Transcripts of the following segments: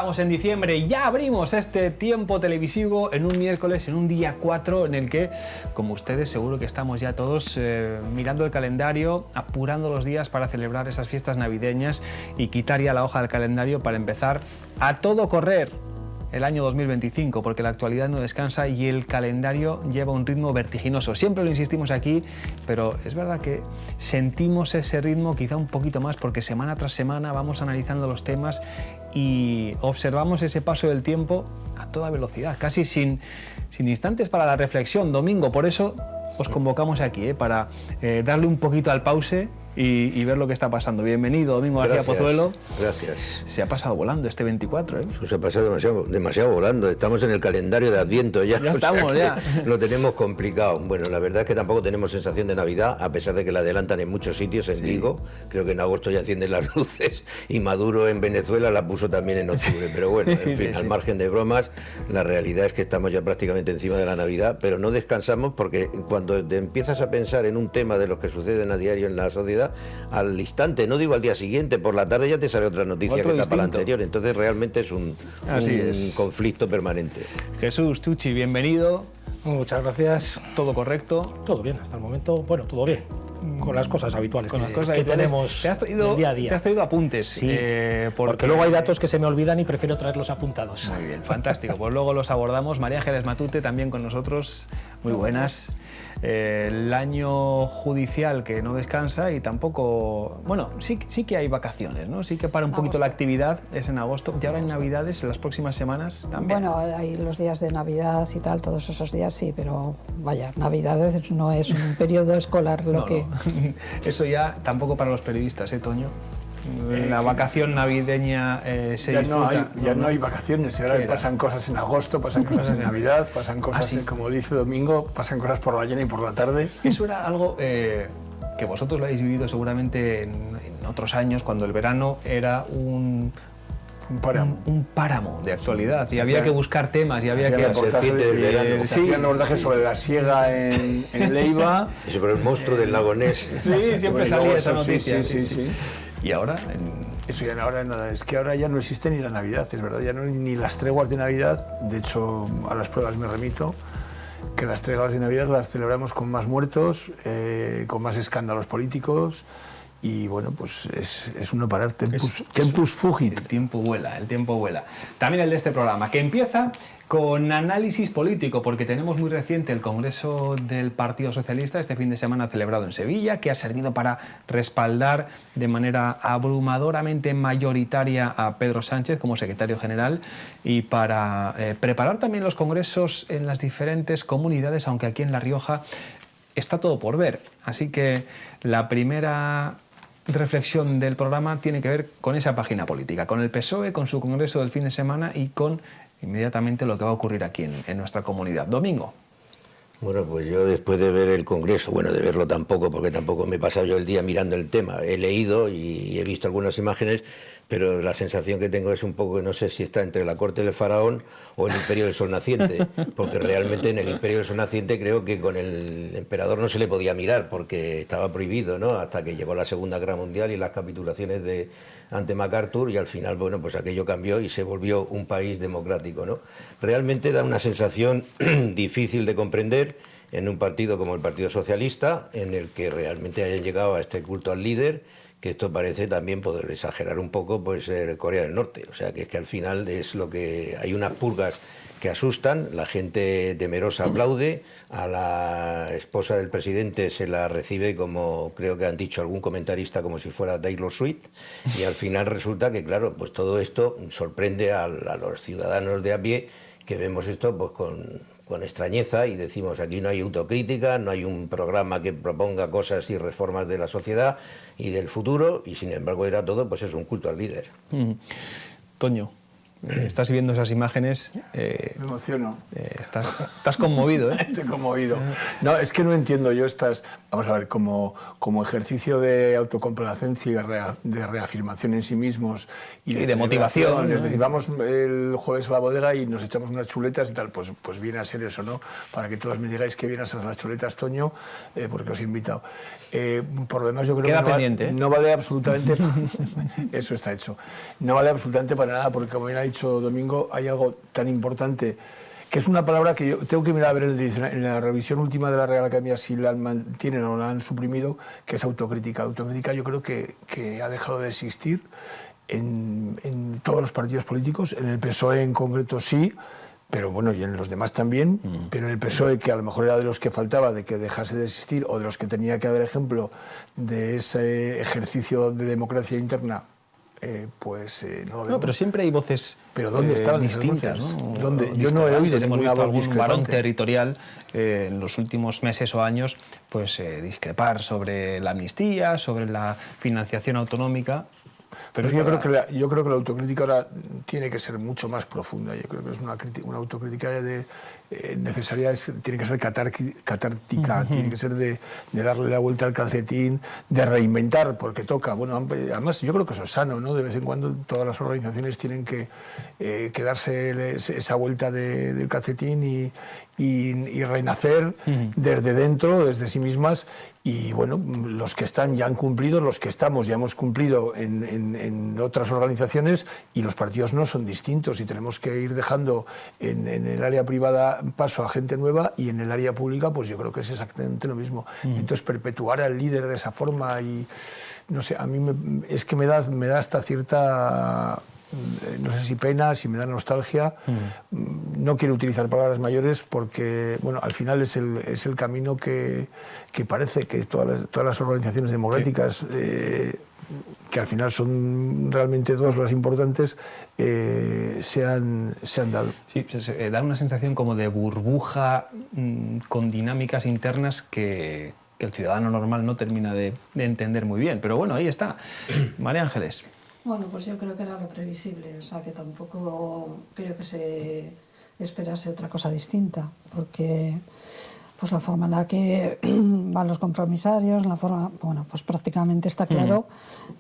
estamos en diciembre, ya abrimos este tiempo televisivo en un miércoles, en un día 4, en el que, como ustedes, seguro que estamos ya todos mirando el calendario, apurando los días para celebrar esas fiestas navideñas y quitar ya la hoja del calendario para empezar a todo correr el año 2025, porque la actualidad no descansa y el calendario lleva un ritmo vertiginoso. Siempre lo insistimos aquí, pero es verdad que sentimos ese ritmo quizá un poquito más, porque semana tras semana vamos analizando los temas y observamos ese paso del tiempo a toda velocidad, casi sin instantes para la reflexión. Domingo, por eso os convocamos aquí, para darle un poquito al pause y ver lo que está pasando. Bienvenido, Domingo García Pozuelo. Gracias. Se ha pasado volando este 24, ¿eh? Se ha pasado demasiado volando. Estamos en el calendario de Adviento ya. Ya estamos, ya. Lo tenemos complicado. Bueno, la verdad es que tampoco tenemos sensación de Navidad, a pesar de que la adelantan en muchos sitios, en Vigo. Creo que en agosto ya encienden las luces y Maduro en Venezuela la puso también en octubre. Pero bueno, en fin, al margen de bromas, la realidad es que estamos ya prácticamente encima de la Navidad, pero no descansamos, porque cuando te empiezas a pensar en un tema de los que suceden a diario en la sociedad, al instante, no digo al día siguiente, por la tarde ya te sale otra noticia que tapa la anterior. Entonces realmente es un conflicto permanente. Jesús Tucci, bienvenido. Muchas gracias. ¿Todo correcto? Todo bien, hasta el momento, bueno, todo bien. Con las cosas habituales con las cosas que tenemos del día a día. Te has traído apuntes. Sí, porque luego hay datos que se me olvidan y prefiero traerlos apuntados. Muy bien, fantástico. Pues luego los abordamos. María Ángeles Matute también con nosotros. Muy buenas. El año judicial que no descansa y tampoco... Bueno, sí que hay vacaciones, ¿no? Sí que para un poquito la actividad, es en agosto. Y ahora en Navidades, en las próximas semanas también. Bueno, hay los días de Navidad y tal, todos esos días sí, pero vaya, Navidades no es un periodo escolar lo que... No. Eso ya tampoco para los periodistas, Toño. La vacación navideña se disfruta. Ya no hay vacaciones, ahora pasan cosas en agosto, pasan cosas en Navidad, pasan cosas, como dice Domingo, pasan cosas por la mañana y por la tarde. Eso era algo que vosotros lo habéis vivido seguramente en otros años, cuando el verano era un páramo de actualidad, y había que buscar temas y había que... La serpiente del verano. Se hacían reportajes sobre la siega en Leiva. Y sobre el monstruo del lago Ness. Sí, siempre salía esa noticia. Sí. Y ahora... Eso ya ahora nada, es que ahora ya no existe ni la Navidad, es verdad, ya no hay ni las treguas de Navidad. De hecho, a las pruebas me remito, que las treguas de Navidad las celebramos con más muertos, con más escándalos políticos. Y bueno, pues es un no parar, tempus fugit. El tiempo vuela. También el de este programa, que empieza con análisis político, porque tenemos muy reciente el Congreso del Partido Socialista, este fin de semana celebrado en Sevilla, que ha servido para respaldar de manera abrumadoramente mayoritaria a Pedro Sánchez como secretario general y para preparar también los congresos en las diferentes comunidades, aunque aquí en La Rioja está todo por ver. Así que la primera reflexión del programa tiene que ver con esa página política, con el PSOE, con su congreso del fin de semana y con inmediatamente lo que va a ocurrir aquí en nuestra comunidad. Domingo. Bueno, pues yo después de ver el congreso, bueno, de verlo tampoco, porque tampoco me he pasado yo el día mirando el tema, he leído y he visto algunas imágenes, pero la sensación que tengo es un poco que no sé si está entre la corte del faraón o el imperio del sol naciente, porque realmente en el imperio del sol naciente creo que con el emperador no se le podía mirar porque estaba prohibido, ¿no? Hasta que llegó la Segunda Guerra Mundial y las capitulaciones ante MacArthur, y al final, bueno, pues aquello cambió y se volvió un país democrático, ¿no? Realmente da una sensación difícil de comprender en un partido como el Partido Socialista, en el que realmente hayan llegado a este culto al líder, que esto parece también, poder exagerar un poco, pues Corea del Norte. O sea, que es que al final es lo que... Hay unas purgas que asustan, la gente temerosa aplaude, a la esposa del presidente se la recibe como, creo que han dicho algún comentarista, como si fuera Taylor Swift, y al final resulta que, claro, pues todo esto sorprende a los ciudadanos de a pie, que vemos esto pues con extrañeza y decimos, aquí no hay autocrítica, no hay un programa que proponga cosas y reformas de la sociedad y del futuro, y sin embargo era todo, pues es un culto al líder. Toño, estás viendo esas imágenes... Me emociono. Estás conmovido, ¿eh? Estoy conmovido. No, es que no entiendo yo estas... Vamos a ver, como ejercicio de autocomplacencia y de reafirmación en sí mismos y de motivación, ¿no? Es decir, vamos el jueves a la bodega y nos echamos unas chuletas y tal, pues viene a ser eso, ¿no? Para que todos me digáis que vienes a las chuletas, Toño, porque os he invitado. Por lo demás, yo creo Queda que pendiente, no vale absolutamente... Eso está hecho. No vale absolutamente para nada, porque como bien ha dicho dicho Domingo, hay algo tan importante, que es una palabra que yo tengo que mirar a ver en la revisión última de la Real Academia si la mantienen o la han suprimido, que es autocrítica. La autocrítica yo creo que ha dejado de existir en todos los partidos políticos, en el PSOE en concreto sí, pero bueno, y en los demás también, pero en el PSOE, que a lo mejor era de los que faltaba de que dejase de existir o de los que tenía que dar ejemplo de ese ejercicio de democracia interna, pues no lo vemos. No, pero siempre hay voces pero ¿dónde estaban distintas, esas voces? ¿no? ¿Dónde? Yo no he oído Hemos ninguna visto voz algún varón discrepante. territorial en los últimos meses o años pues discrepar sobre la amnistía, sobre la financiación autonómica. Pero Yo creo que la autocrítica ahora tiene que ser mucho más profunda. Yo creo que es una autocrítica necesaria, tiene que ser catártica, tiene que ser de darle la vuelta al calcetín, de reinventar, porque toca. Bueno, además yo creo que eso es sano, ¿no? De vez en cuando todas las organizaciones tienen que darse esa vuelta del calcetín y renacer desde dentro, desde sí mismas. Y bueno, los que están ya han cumplido, los que estamos ya hemos cumplido en otras organizaciones, y los partidos no son distintos, y tenemos que ir dejando en el área privada paso a gente nueva, y en el área pública pues yo creo que es exactamente lo mismo. Entonces perpetuar al líder de esa forma, y no sé, a mí es que me da hasta cierta... no sé si pena, si me da nostalgia. No quiero utilizar palabras mayores porque, bueno, al final es el camino que parece que todas las organizaciones democráticas, que al final son realmente dos las importantes, se han dado. Sí, da una sensación como de burbuja con dinámicas internas que el ciudadano normal no termina de entender muy bien. Pero bueno, ahí está. María Ángeles. Bueno, pues yo creo que era lo previsible, o sea que tampoco creo que se esperase otra cosa distinta, porque pues la forma en la que van los compromisarios, la forma, bueno, pues prácticamente está claro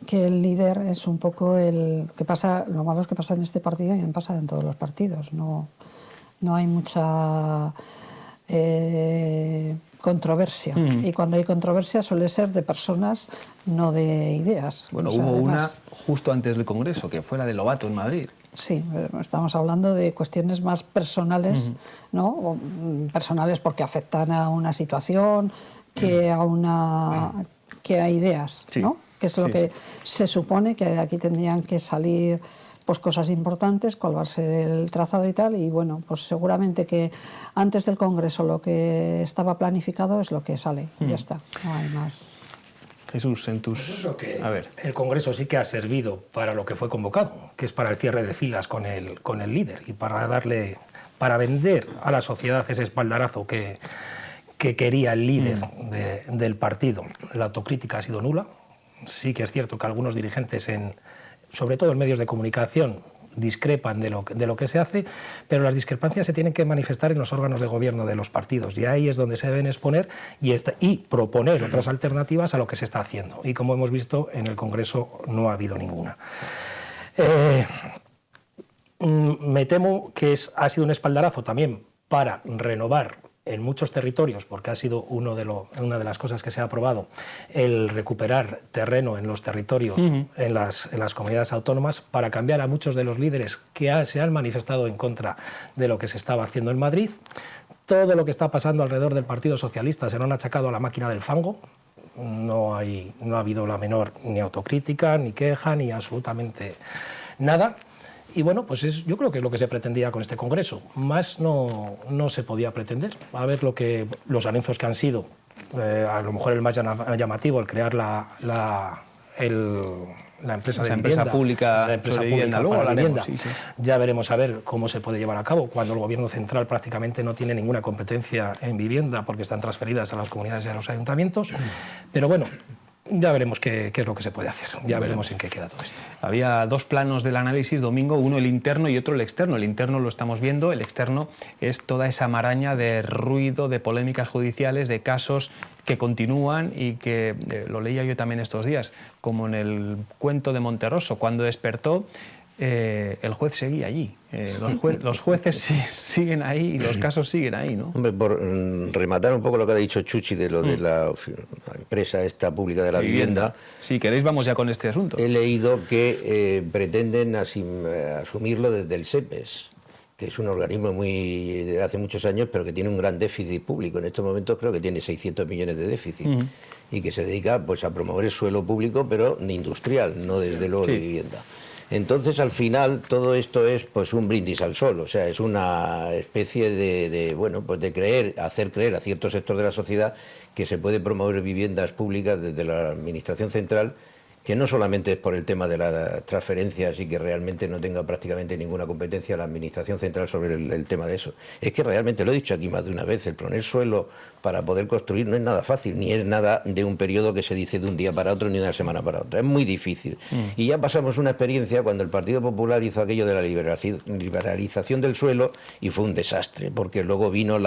que el líder es un poco el que pasa, lo malo es que pasa en este partido y pasa en todos los partidos, no hay mucha controversia, y cuando hay controversia suele ser de personas, no de ideas. Bueno, o sea, hubo además, una justo antes del Congreso, que fue la de Lobato en Madrid. Sí, estamos hablando de cuestiones más personales, ¿no? O, personales porque afectan a una situación que a ideas, Sí. ¿no? Que es lo que se supone que aquí tendrían que salir pues cosas importantes, cuál va a ser el trazado y tal, y bueno, pues seguramente que antes del Congreso lo que estaba planificado es lo que sale, ya está, no hay más. Jesús, en tus... Yo creo que A ver. el Congreso sí que ha servido para lo que fue convocado, que es para el cierre de filas con el líder y para vender a la sociedad ese espaldarazo que quería el líder del partido. La autocrítica ha sido nula. Sí que es cierto que algunos dirigentes, sobre todo en medios de comunicación, discrepan de lo que se hace, pero las discrepancias se tienen que manifestar en los órganos de gobierno de los partidos, y ahí es donde se deben exponer y proponer otras alternativas a lo que se está haciendo. Y como hemos visto, en el Congreso no ha habido ninguna. Me temo que ha sido un espaldarazo también para renovar en muchos territorios, porque ha sido una de las cosas que se ha aprobado, el recuperar terreno en los territorios, en las comunidades autónomas, para cambiar a muchos de los líderes que se han manifestado en contra de lo que se estaba haciendo en Madrid. Todo lo que está pasando alrededor del Partido Socialista se lo han achacado a la máquina del fango. No ha habido la menor ni autocrítica, ni queja, ni absolutamente nada. Y bueno, pues yo creo que es lo que se pretendía con este Congreso. Más no se podía pretender. A ver los anuncios que han sido, a lo mejor el más llamativo, el crear la empresa de vivienda, pública, la empresa sobre pública vivienda, luego para la hablaremos, vivienda. sí. Ya veremos a ver cómo se puede llevar a cabo, cuando el Gobierno central prácticamente no tiene ninguna competencia en vivienda, porque están transferidas a las comunidades y a los ayuntamientos. Pero bueno, ya veremos qué es lo que se puede hacer, ya veremos en qué queda todo esto. Había dos planos del análisis, Domingo, uno el interno y otro el externo. El interno lo estamos viendo, el externo es toda esa maraña de ruido, de polémicas judiciales, de casos que continúan y que lo leía yo también estos días, como en el cuento de Monterroso, cuando despertó el juez seguía allí. Los jueces siguen ahí y los casos siguen ahí, ¿no? Hombre, por rematar un poco lo que ha dicho Chuchi de lo de la empresa esta pública de la vivienda. Si queréis vamos ya con este asunto. He leído que pretenden asumirlo desde el SEPES, que es un organismo de hace muchos años, pero que tiene un gran déficit público. En estos momentos creo que tiene 600 millones de déficit y que se dedica pues a promover el suelo público, pero industrial, no desde luego de vivienda. Entonces, al final, todo esto es pues un brindis al sol, o sea, es una especie de hacer creer a cierto sector de la sociedad que se puede promover viviendas públicas desde la Administración Central, que no solamente es por el tema de las transferencias y que realmente no tenga prácticamente ninguna competencia la Administración Central sobre el tema de eso. Es que realmente, lo he dicho aquí más de una vez, el poner suelo para poder construir no es nada fácil, ni es nada de un periodo que se dice de un día para otro ni de una semana para otra. Es muy difícil. Y ya pasamos una experiencia cuando el Partido Popular hizo aquello de la liberalización del suelo y fue un desastre, porque luego vino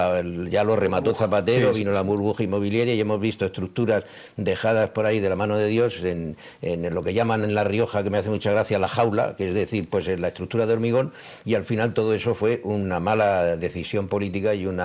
ya lo remató Zapatero, vino la burbuja inmobiliaria y hemos visto estructuras dejadas por ahí de la mano de Dios en lo que llaman en La Rioja, que me hace mucha gracia, la jaula, que es decir, pues en la estructura de hormigón, y al final todo eso fue una mala decisión política y un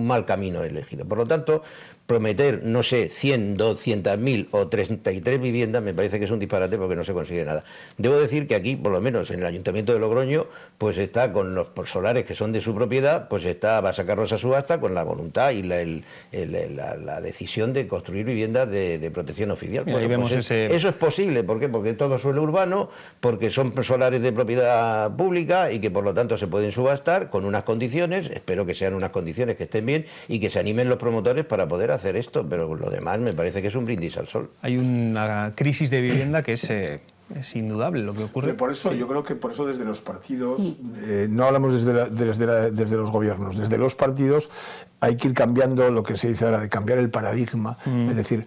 mal camino elegido. Por lo tanto, prometer, no sé, 100, 200.000 o 33 viviendas me parece que es un disparate porque no se consigue nada. Debo decir que aquí, por lo menos en el Ayuntamiento de Logroño, pues está con los solares que son de su propiedad, pues va a sacarlos a subasta con la voluntad y la decisión de construir viviendas de protección oficial. Mira, ahí vemos pues eso es posible, ¿por qué? Porque todo suelo urbano, porque son solares de propiedad pública y que por lo tanto se pueden subastar con unas condiciones, espero que sean unas condiciones que estén bien y que se animen los promotores para poder hacer esto, pero lo demás me parece que es un brindis al sol. Hay una crisis de vivienda que es indudable lo que ocurre. Por eso, yo creo que por eso desde los partidos, no hablamos desde los gobiernos, desde los partidos hay que ir cambiando lo que se dice ahora, de cambiar el paradigma, es decir,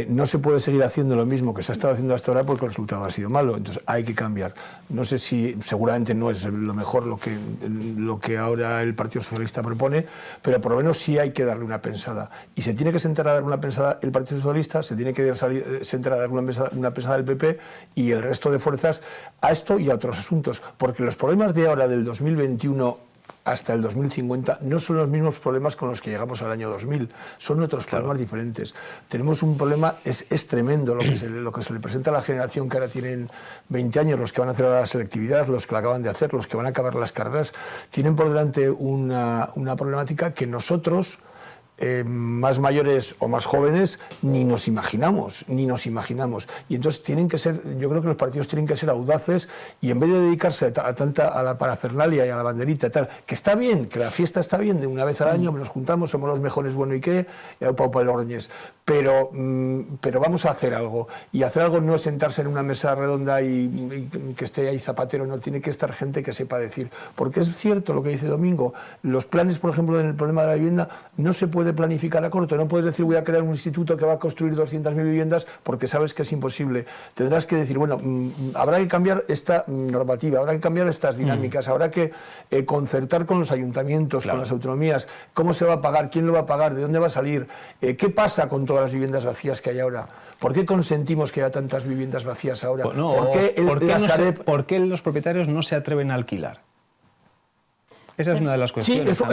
no se puede seguir haciendo lo mismo que se ha estado haciendo hasta ahora porque el resultado ha sido malo, entonces hay que cambiar. No sé si, seguramente no es lo mejor lo que ahora el Partido Socialista propone, pero por lo menos sí hay que darle una pensada. Y se tiene que sentar a dar una pensada el Partido Socialista, se tiene que sentar a dar una pensada el PP y el resto de fuerzas a esto y a otros asuntos, porque los problemas de ahora del 2021 hasta el 2050 no son los mismos problemas con los que llegamos al año 2000, son otros problemas diferentes. Tenemos un problema, es tremendo lo que se le presenta a la generación que ahora tienen 20 años, los que van a hacer ahora la selectividad, los que la acaban de hacer, los que van a acabar las carreras, tienen por delante una problemática que nosotros, más mayores o más jóvenes, ni nos imaginamos. Y entonces yo creo que los partidos tienen que ser audaces y en vez de dedicarse a la parafernalia y a la banderita y tal, que está bien, que la fiesta está bien, de una vez al año nos juntamos, somos los mejores, bueno, ¿y qué? Pau el Logroñés. Pero vamos a hacer algo. Y hacer algo no es sentarse en una mesa redonda y que esté ahí Zapatero, no, tiene que estar gente que sepa decir. Porque es cierto lo que dice Domingo, los planes, por ejemplo, en el problema de la vivienda, no se puede planificar a corto, no puedes decir voy a crear un instituto que va a construir 200.000 viviendas porque sabes que es imposible. Tendrás que decir, bueno, habrá que cambiar esta normativa, habrá que cambiar estas dinámicas, habrá que concertar con los ayuntamientos, con las autonomías, cómo se va a pagar, quién lo va a pagar, de dónde va a salir, qué pasa con todas las viviendas vacías que hay ahora. ¿Por qué consentimos que haya tantas viviendas vacías ahora? Pues no, ¿por qué los propietarios no se atreven a alquilar? Esa es una de las cuestiones. Sí,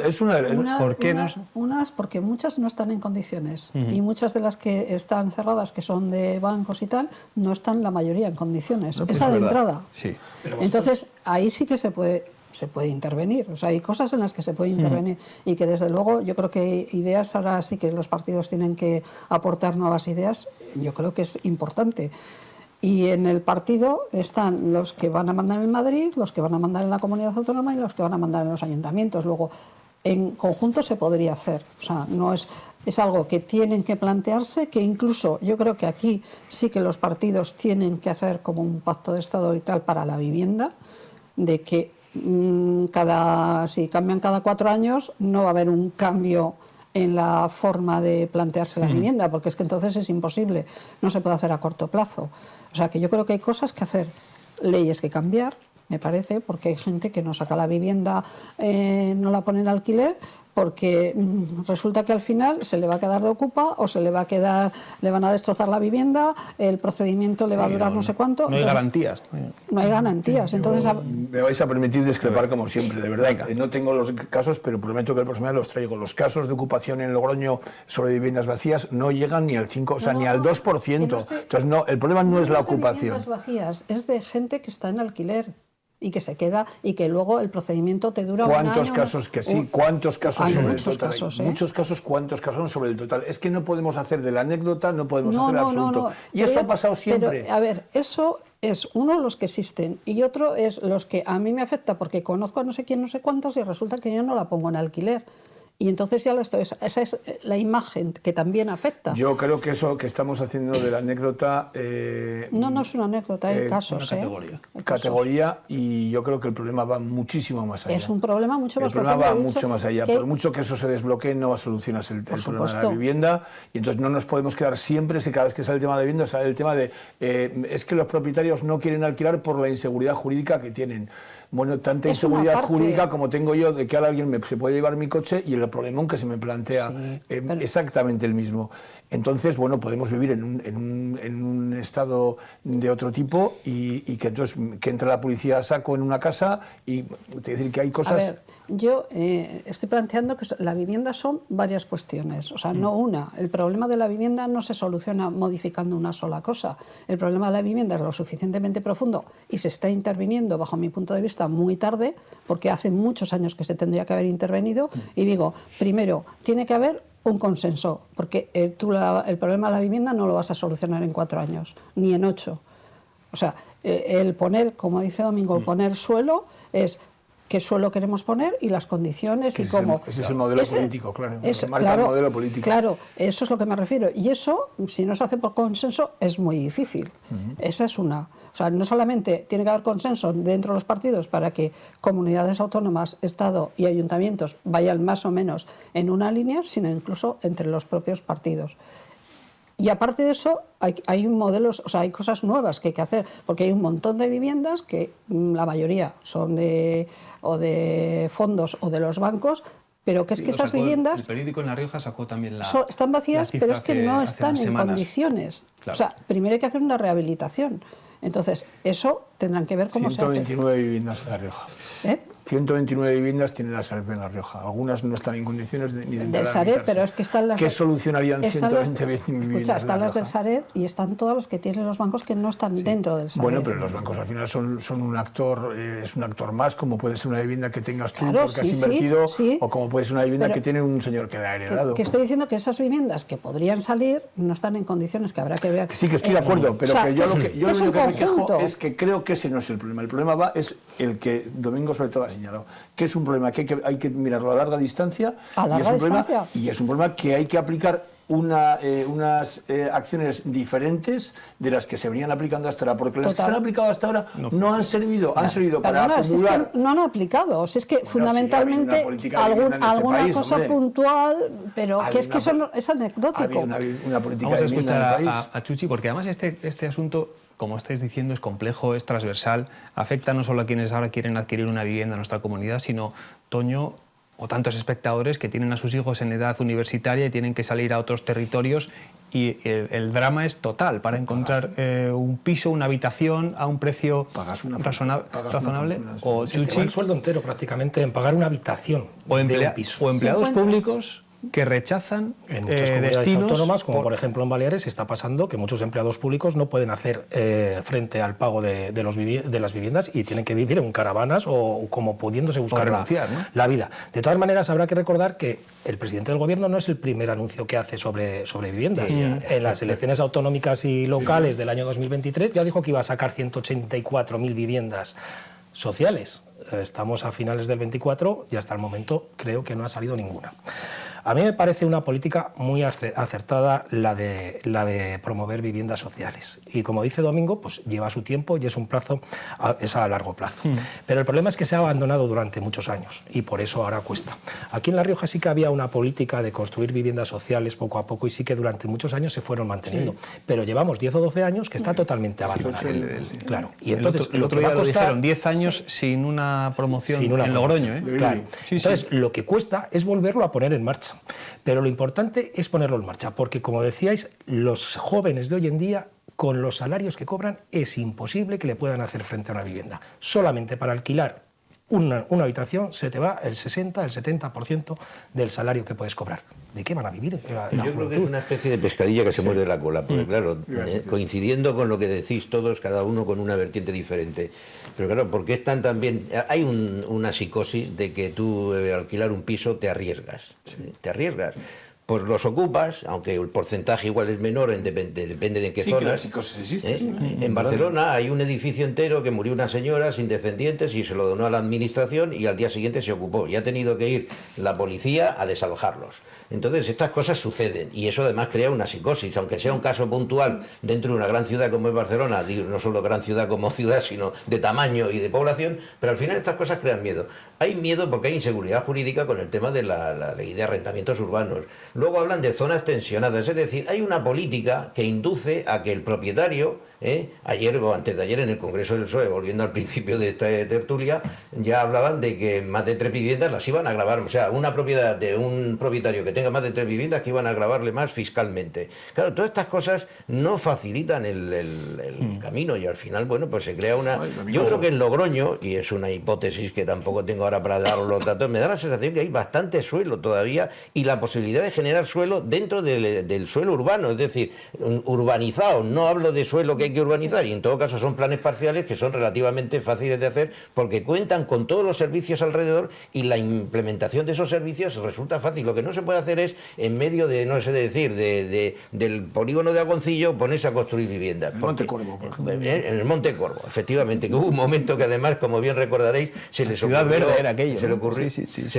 es una ¿Por qué no? Unas porque muchas no están en condiciones y muchas de las que están cerradas, que son de bancos y tal, no están la mayoría en condiciones. No, pues esa de verdad. entrada. Sí. Entonces, ahí sí que se puede intervenir. O sea, hay cosas en las que se puede intervenir y que desde luego yo creo que ideas, ahora sí que los partidos tienen que aportar nuevas ideas, yo creo que es importante. Y en el partido están los que van a mandar en Madrid, los que van a mandar en la comunidad autónoma y los que van a mandar en los ayuntamientos. Luego, en conjunto se podría hacer. O sea, no es algo que tienen que plantearse, que incluso yo creo que aquí sí que los partidos tienen que hacer como un pacto de Estado y tal para la vivienda, de que si cambian cada 4 años no va a haber un cambio en la forma de plantearse la vivienda, porque es que entonces es imposible, no se puede hacer a corto plazo. O sea, que yo creo que hay cosas que hacer, leyes que cambiar, me parece, porque hay gente que no saca la vivienda, no la pone en alquiler, porque resulta que al final se le va a quedar de ocupa o se le va a quedar, le van a destrozar la vivienda, el procedimiento le va a durar no sé cuánto. No hay garantías. No hay garantías. Entonces, me vais a permitir discrepar como siempre, de verdad. No tengo los casos, pero prometo que el próximo día los traigo. Los casos de ocupación en Logroño sobre viviendas vacías no llegan ni al 5, o sea, ni al 2%. Entonces, no, el problema no es la ocupación. Viviendas vacías, es de gente que está en alquiler y que se queda y que luego el procedimiento te dura un año. ¿Cuántos casos que sí? ¿Cuántos casos sobre el total? Casos, muchos casos, ¿cuántos casos son sobre el total? Es que no podemos hacer de la anécdota, no podemos hacer el absoluto. Y eso ha pasado siempre. Pero, a ver, eso es uno de los que existen y otro es los que a mí me afecta porque conozco a no sé quién, no sé cuántos y resulta que yo no la pongo en alquiler. Y entonces ya lo estoy. Esa es la imagen que también afecta. Yo creo que eso que estamos haciendo de la anécdota... no es una anécdota, hay casos. Categoría. Categoría, y yo creo que el problema va muchísimo más allá. Es un problema mucho más profundo. El problema va mucho más allá. Por mucho que eso se desbloquee, no va a solucionarse el problema de la vivienda. Y entonces no nos podemos quedar siempre, si cada vez que sale el tema de la vivienda, sale el tema de... es que los propietarios no quieren alquilar por la inseguridad jurídica que tienen. Bueno, tanta inseguridad jurídica como tengo yo de que ahora alguien se puede llevar mi coche y el problemón que se me plantea exactamente el mismo. Entonces, bueno, podemos vivir en un estado de otro tipo y que entonces que entre la policía a saco en una casa y decir que hay cosas... A ver, yo estoy planteando que la vivienda son varias cuestiones, o sea, no una. El problema de la vivienda no se soluciona modificando una sola cosa. El problema de la vivienda es lo suficientemente profundo y se está interviniendo, bajo mi punto de vista, muy tarde, porque hace muchos años que se tendría que haber intervenido. Y digo, primero, tiene que haber un consenso, porque tú el problema de la vivienda no lo vas a solucionar en 4 años, ni en 8. O sea, el poner, como dice Domingo, poner suelo es qué suelo queremos poner y las condiciones y cómo. Ese es el modelo político, claro. Marca el modelo político. Claro, eso es lo que me refiero. Y eso, si no se hace por consenso, es muy difícil. Esa es una. O sea, no solamente tiene que haber consenso dentro de los partidos para que comunidades autónomas, Estado y ayuntamientos vayan más o menos en una línea, sino incluso entre los propios partidos. Y aparte de eso, hay modelos, o sea, hay cosas nuevas que hay que hacer, porque hay un montón de viviendas que la mayoría son de fondos o de los bancos, pero que es que esas viviendas... El periódico en La Rioja sacó también están vacías, pero es que no están en condiciones. Claro. O sea, primero hay que hacer una rehabilitación. Entonces, eso tendrán que ver cómo se hace. 129 viviendas en La Rioja. 129 viviendas tiene la Sareb en La Rioja. Algunas no están en condiciones ni de entrar del Sareb, pero es que están las... ¿Qué solucionarían 120 viviendas? Escucha, están las del Sareb y están todas las que tienen los bancos que no están dentro del Sareb. Bueno, pero los bancos al final son un actor, es un actor más, como puede ser una vivienda que tengas tú porque has invertido, o como puede ser una vivienda que tiene un señor que la ha heredado. Que estoy diciendo que esas viviendas que podrían salir no están en condiciones, que habrá que ver... Sí, que estoy de acuerdo, pero que yo lo único que me quejo es que creo que ese no es el problema. El problema es el que Domingo sobre todo ha señalado, que es un problema que hay que mirarlo a larga distancia, y es un problema que hay que aplicar unas acciones diferentes de las que se venían aplicando hasta ahora, porque las que se han aplicado hasta ahora no han servido, han servido para acumular... Es que no han aplicado, o sea, es que fundamentalmente alguna cosa puntual, pero que es que eso es anecdótico. Una política Vamos a escuchar en el país. a Chuchi, porque además este asunto, como estáis diciendo, es complejo, es transversal, afecta no solo a quienes ahora quieren adquirir una vivienda en nuestra comunidad, sino, Toño, o tantos espectadores que tienen a sus hijos en edad universitaria y tienen que salir a otros territorios y el drama es total para encontrar un piso, una habitación a un precio razonable. O Chuchi, el sueldo entero prácticamente en pagar una habitación o un piso. O empleados públicos que rechazan en muchas comunidades autónomas, como por ejemplo en Baleares, está pasando que muchos empleados públicos no pueden hacer frente al pago de las viviendas y tienen que vivir en caravanas o como pudiéndose buscar la vida. De todas maneras, habrá que recordar que el presidente del gobierno no es el primer anuncio que hace sobre viviendas. En las elecciones autonómicas y locales del año 2023 ya dijo que iba a sacar 184.000 viviendas sociales. Estamos a finales del 24 y hasta el momento creo que no ha salido ninguna. A mí me parece una política muy acertada la de promover viviendas sociales. Y como dice Domingo, pues lleva su tiempo y es un plazo, es a largo plazo. Pero el problema es que se ha abandonado durante muchos años y por eso ahora cuesta. Aquí en La Rioja sí que había una política de construir viviendas sociales poco a poco y sí que durante muchos años se fueron manteniendo. Pero llevamos 10 o 12 años que está totalmente abandonado. Claro. Y entonces, el otro día lo dijeron, 10 años sin una promoción en Logroño. Claro. Entonces, lo que cuesta es volverlo a poner en marcha. Pero lo importante es ponerlo en marcha, porque como decíais, los jóvenes de hoy en día, con los salarios que cobran, es imposible que le puedan hacer frente a una vivienda. Solamente para alquilar una habitación se te va el 60, el 70% del salario que puedes cobrar. ¿De qué van a vivir? Yo creo que es una especie de pescadilla que se muerde la cola, porque claro, coincidiendo con lo que decís todos, cada uno con una vertiente diferente. Pero claro, porque están también... Hay una psicosis de que tú alquilar un piso te arriesgas. Te arriesgas. Pues los ocupas, aunque el porcentaje igual es menor, depende de qué zona. Que las psicosis existen. En Barcelona hay un edificio entero que murió una señora sin descendientes y se lo donó a la administración y al día siguiente se ocupó. Y ha tenido que ir la policía a desalojarlos. Entonces estas cosas suceden y eso además crea una psicosis, aunque sea un caso puntual dentro de una gran ciudad como es Barcelona, digo, no solo gran ciudad como ciudad, sino de tamaño y de población, pero al final estas cosas crean miedo. Hay miedo porque hay inseguridad jurídica con el tema de la ley de arrendamientos urbanos. Luego hablan de zonas tensionadas, es decir, hay una política que induce a que el propietario, ayer o antes de ayer en el Congreso del PSOE, volviendo al principio de esta tertulia, ya hablaban de que más de 3 viviendas las iban a gravar, o sea, una propiedad de un propietario que tenga más de 3 viviendas que iban a gravarle más fiscalmente. Claro, todas estas cosas no facilitan el camino y al final, bueno, pues se crea una... Yo creo que en Logroño, y es una hipótesis que tampoco tengo ahora para dar los datos, me da la sensación que hay bastante suelo todavía y la posibilidad de generar suelo dentro del suelo urbano, es decir, urbanizado. No hablo de suelo que hay que urbanizar y en todo caso son planes parciales que son relativamente fáciles de hacer porque cuentan con todos los servicios alrededor y la implementación de esos servicios resulta fácil. Lo que no se puede hacer es en medio de, no sé decir, del polígono de Agoncillo ponerse a construir viviendas. En el Monte Corvo, por ejemplo. En el Monte Corvo, efectivamente, que hubo un momento que además, como bien recordaréis, se les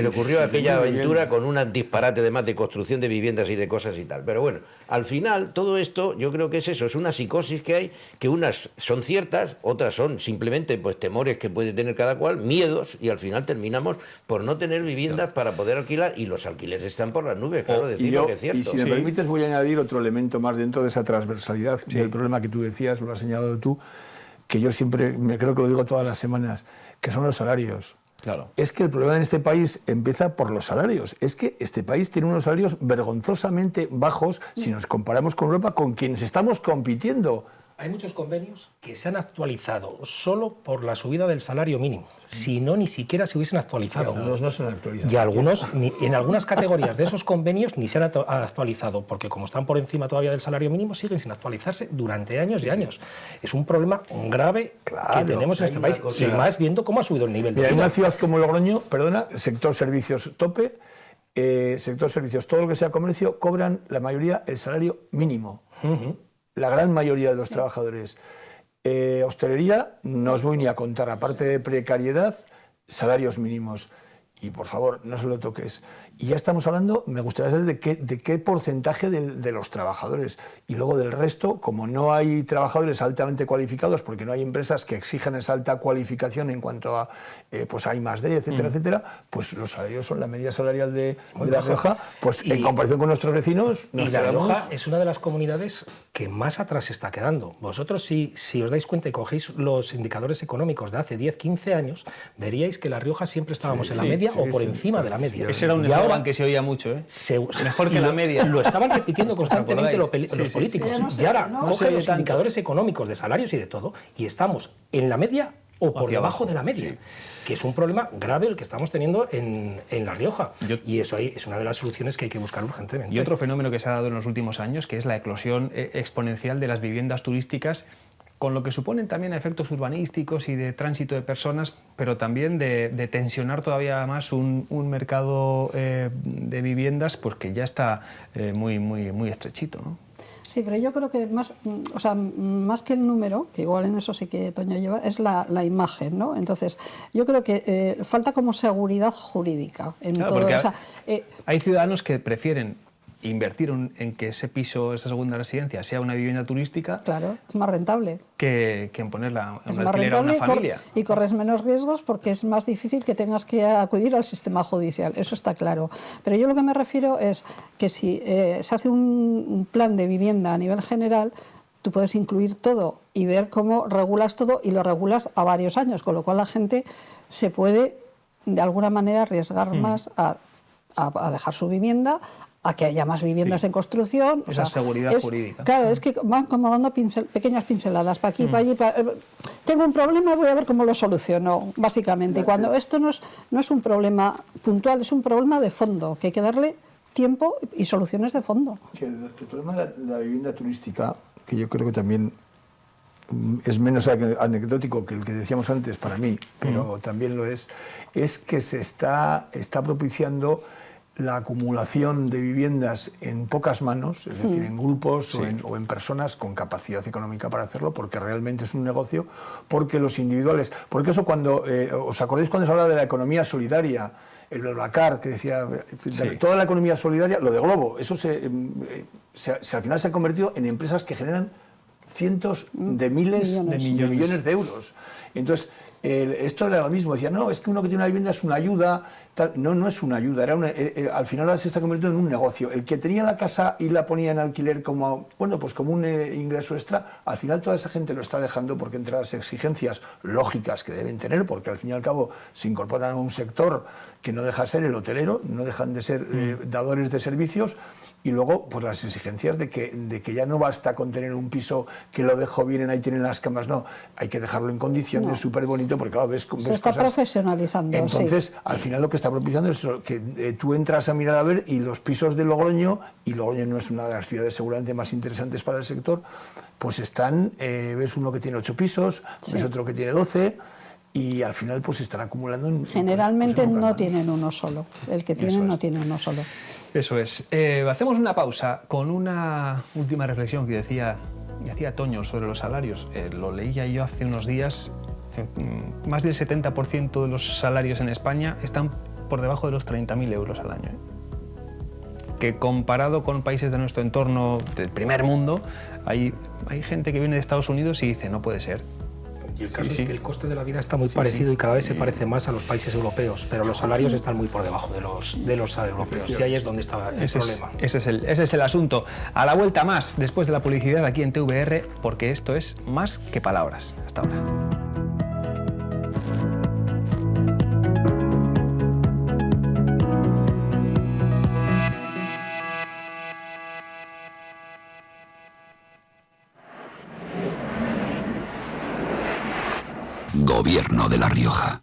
ocurrió aquella aventura con un disparate además de construcción de viviendas y de cosas y tal. Pero bueno, al final todo esto yo creo que es eso, es una psicosis que hay, que unas son ciertas, otras son simplemente pues temores que puede tener cada cual, miedos, y al final terminamos por no tener viviendas para poder alquilar y los alquileres están por las nubes, claro, decirlo que es cierto. Y si me permites voy a añadir otro elemento más dentro de esa transversalidad del problema que tú decías, lo has señalado tú, que yo siempre, me creo que lo digo todas las semanas, que son los salarios. Claro. Es que el problema en este país empieza por los salarios. Es que este país tiene unos salarios vergonzosamente bajos si nos comparamos con Europa, con quienes estamos compitiendo. Hay muchos convenios que se han actualizado solo por la subida del salario mínimo, si no ni siquiera se hubiesen actualizado. Algunos no se han actualizado. Y algunos, en algunas categorías de esos convenios ni se han actualizado, porque como están por encima todavía del salario mínimo, siguen sin actualizarse durante años y años. Es un problema grave que tenemos en este país, y más viendo cómo ha subido el nivel de vida. En una ciudad como Logroño, perdona, sector servicios tope, sector servicios, todo lo que sea comercio, cobran la mayoría el salario mínimo. La gran mayoría de los trabajadores. Hostelería, no os voy ni a contar, aparte de precariedad, salarios mínimos. Y por favor, no se lo toques. Y ya estamos hablando, me gustaría saber de qué porcentaje de los trabajadores. Y luego del resto, como no hay trabajadores altamente cualificados, porque no hay empresas que exijan esa alta cualificación en cuanto a pues hay más de, etcétera, etcétera, pues los salarios son la media salarial de La Rioja, pues en comparación con nuestros vecinos... Y La Rioja es una de las comunidades que más atrás se está quedando. Vosotros, si os dais cuenta y cogéis los indicadores económicos de hace 10, 15 años, veríais que La Rioja siempre estábamos en la media o por encima de la media. Ese era un eslogan que se oía mucho, mejor que la media. Lo estaban repitiendo constantemente los políticos. Y ahora cogen los indicadores económicos de salarios y de todo, y estamos en la media o por debajo de la media, que es un problema grave el que estamos teniendo en La Rioja. Y eso es una de las soluciones que hay que buscar urgentemente. Y otro fenómeno que se ha dado en los últimos años, que es la eclosión exponencial de las viviendas turísticas, con lo que suponen también efectos urbanísticos y de tránsito de personas, pero también de tensionar todavía más un mercado de viviendas pues que ya está muy estrechito, ¿no? Sí, pero yo creo que más, o sea, más que el número, que igual en eso sí que Toño lleva, es la imagen, ¿no? Entonces, yo creo que falta como seguridad jurídica en Claro, todo. porque O sea, hay ciudadanos que prefieren invertir en que ese piso, esa segunda residencia, sea una vivienda turística, claro, es más rentable. que en ponerla en Es un más alquiler a una rentable familia. y corres menos riesgos porque es más difícil que tengas que acudir al sistema judicial, eso está claro. Pero yo lo que me refiero es que si se hace un plan de vivienda a nivel general, tú puedes incluir todo y ver cómo regulas todo y lo regulas a varios años, con lo cual la gente se puede de alguna manera arriesgar más a dejar su vivienda, a que haya más viviendas en construcción. Esa seguridad jurídica. Claro, es que van como dando pequeñas pinceladas para aquí, para allí. Tengo un problema, voy a ver cómo lo soluciono, básicamente. Y cuando esto no es un problema puntual, es un problema de fondo, que hay que darle tiempo y soluciones de fondo. Que el problema de la vivienda turística, que yo creo que también es menos anecdótico que el que decíamos antes para mí, pero también lo es que se está propiciando la acumulación de viviendas en pocas manos, es decir, en grupos o en personas con capacidad económica para hacerlo, porque realmente es un negocio, porque los individuales... Porque eso cuando... ¿os acordáis cuando se habla de la economía solidaria? El BlaBlaCar, que decía... Toda la economía solidaria, lo de Globo, eso al final se ha convertido en empresas que generan cientos de miles de millones de euros. Entonces, esto era lo mismo, decía, no, es que uno que tiene una vivienda es una ayuda, tal. No es una ayuda, al final se está convirtiendo en un negocio. El que tenía la casa y la ponía en alquiler como un ingreso extra, al final toda esa gente lo está dejando porque entre las exigencias lógicas que deben tener, porque al fin y al cabo se incorporan a un sector que no deja de ser el hotelero, no dejan de ser dadores de servicios, y luego pues las exigencias de que ya no basta con tener un piso que lo dejo bien, ahí tienen las camas, no, hay que dejarlo en condiciones, súper bonito, porque claro, ves se está cosas. Profesionalizando. Entonces, al final lo que está propiciando es que tú entras a mirar a ver y los pisos de Logroño, y Logroño no es una de las ciudades seguramente más interesantes para el sector, pues están, ves uno que tiene 8 pisos, ves otro que tiene 12, y al final pues se están acumulando generalmente no tienen uno solo, el que tienen no tiene uno solo. Eso es. Hacemos una pausa con una última reflexión que hacía Toño sobre los salarios. Lo leía yo hace unos días. Más del 70% de los salarios en España están por debajo de los 30.000 euros al año. Que comparado con países de nuestro entorno del primer mundo, hay gente que viene de Estados Unidos y dice, no puede ser. Y el caso es que el coste de la vida está muy parecido y cada vez se parece más a los países europeos, pero los salarios están muy por debajo de los europeos. Y ahí es donde está el problema. Ese es el asunto. A la vuelta más, después de la publicidad aquí en TVR, porque esto es más que palabras. Hasta ahora. Gobierno de La Rioja.